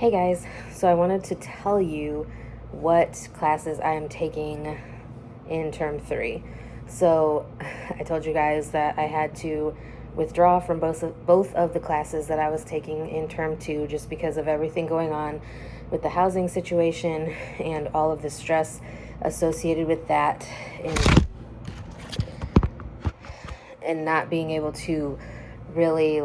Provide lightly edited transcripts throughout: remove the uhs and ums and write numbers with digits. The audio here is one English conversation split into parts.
Hey guys, so I wanted to tell you what classes I am taking in term 3. So I told you guys that I had to withdraw from both of the classes that I was taking in term 2 just because of everything going on with the housing situation and all of the stress associated with that and not being able to really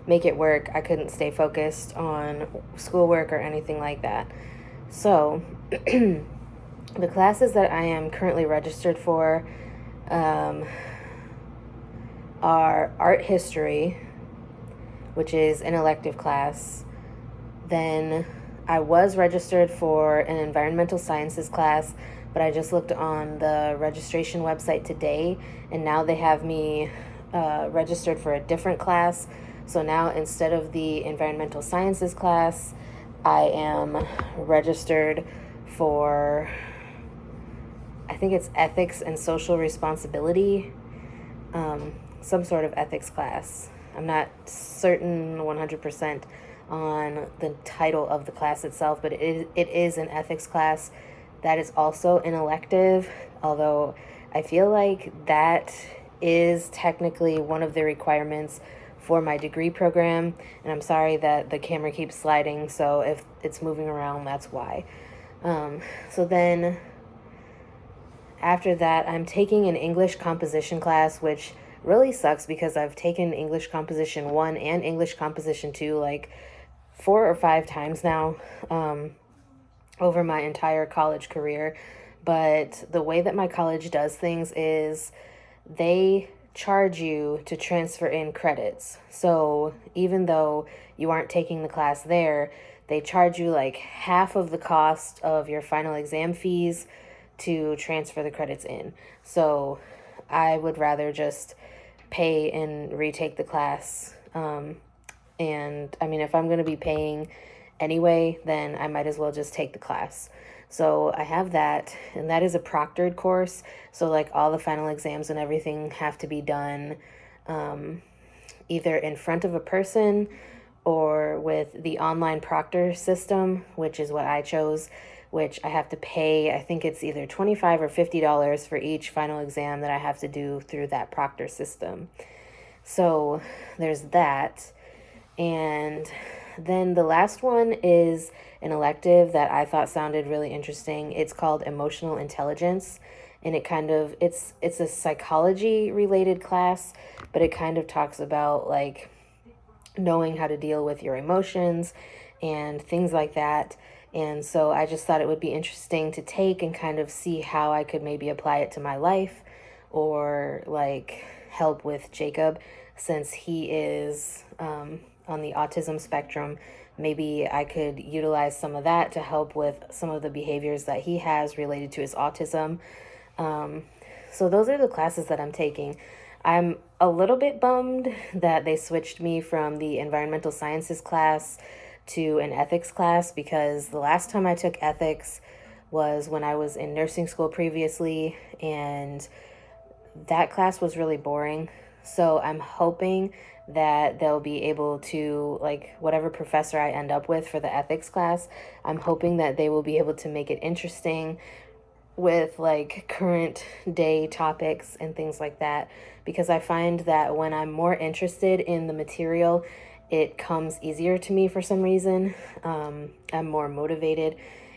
make it work. I couldn't stay focused on schoolwork or anything like that. So, the classes that I am currently registered for um, are art history, which is an elective class. Then I was registered for an environmental sciences class, but I just looked on the registration website today, and now they have me registered for a different class. So now instead of the environmental sciences class, I am registered for, I think it's ethics and social responsibility, some sort of ethics class. I'm not certain 100% on the title of the class itself, but it is an ethics class that is also an elective, although I feel like that is technically one of the requirements for my degree program. And I'm sorry that the camera keeps sliding, so if it's moving around, that's why. So then after that, I'm taking an English composition class, which really sucks because I've taken English composition 1 and English composition 2 like 4 or 5 times now, over my entire college career. But the way that my college does things is they charge you to transfer in credits. So even though you aren't taking the class there, they charge you like half of the cost of your final exam fees to transfer the credits in. So I would rather just pay and retake the class. And I mean, if I'm going to be paying anyway, then I might as well just take the class. So I have that, and that is a proctored course. So like all the final exams and everything have to be done either in front of a person or with the online proctor system, which is what I chose, which I have to pay, I think it's either $25 or $50 for each final exam that I have to do through that proctor system. So there's that. And then the last one is an elective that I thought sounded really interesting. It's called Emotional Intelligence, and it's a psychology related class, but it kind of talks about like knowing how to deal with your emotions and things like that. And so I just thought it would be interesting to take and kind of see how I could maybe apply it to my life, or like help with Jacob, since he is on the autism spectrum. Maybe I could utilize some of that to help with some of the behaviors that he has related to his autism. So those are the classes that I'm taking. I'm a little bit bummed that they switched me from the environmental sciences class to an ethics class, because the last time I took ethics was when I was in nursing school previously, and that class was really boring. So I'm hoping that they'll be able to, like, whatever professor I end up with for the ethics class, I'm hoping that they will be able to make it interesting with like current day topics and things like that, because I find that when I'm more interested in the material, it comes easier to me for some reason. I'm more motivated,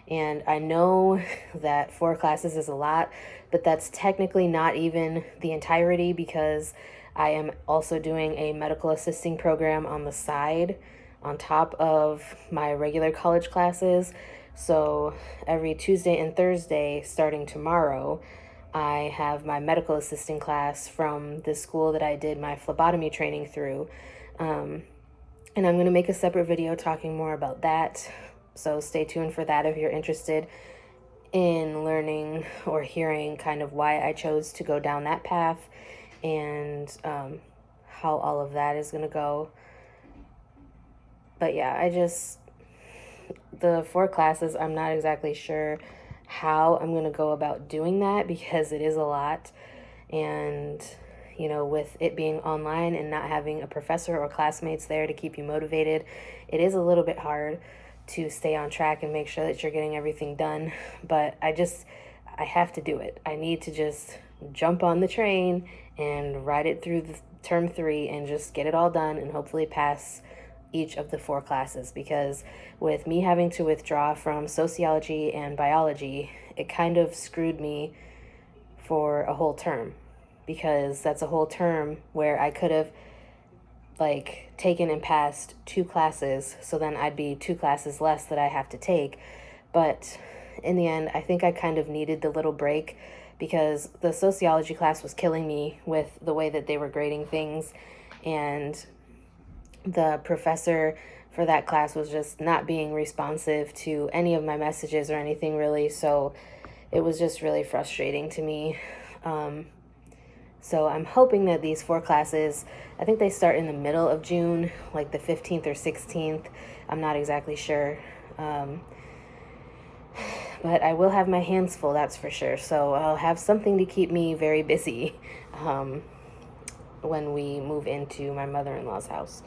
and I know that 4 classes is a lot, but that's technically not even the entirety, because I am also doing a medical assisting program on the side on top of my regular college classes. So every Tuesday and Thursday, starting tomorrow, I have my medical assisting class from the school that I did my phlebotomy training through. And I'm going to make a separate video talking more about that. So stay tuned for that if you're interested in learning or hearing kind of why I chose to go down that path, and how all of that is going to go. But yeah, the 4 classes, I'm not exactly sure how I'm going to go about doing that, because it is a lot. And you know, with it being online and not having a professor or classmates there to keep you motivated, it is a little bit hard to stay on track and make sure that you're getting everything done. But I have to do it. I need to just jump on the train and ride it through the term 3 and just get it all done and hopefully pass each of the 4 classes, because with me having to withdraw from sociology and biology, it kind of screwed me for a whole term, because that's a whole term where I could have like taken and passed 2 classes, so then I'd be 2 classes less that I have to take. But in the end, I think I kind of needed the little break, because the sociology class was killing me with the way that they were grading things, and the professor for that class was just not being responsive to any of my messages or anything really. So it was just really frustrating to me. So I'm hoping that these 4 classes, I think they start in the middle of June, like the 15th or 16th. I'm not exactly sure. But I will have my hands full, that's for sure. So I'll have something to keep me very busy when we move into my mother-in-law's house.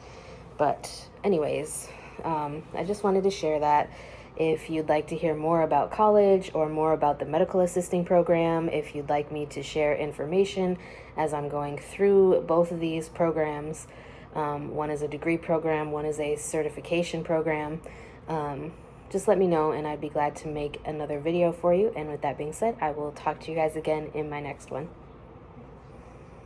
But anyways, I just wanted to share that. If you'd like to hear more about college or more about the medical assisting program, if you'd like me to share information as I'm going through both of these programs, one is a degree program, one is a certification program, just let me know and I'd be glad to make another video for you. And with that being said, I will talk to you guys again in my next one.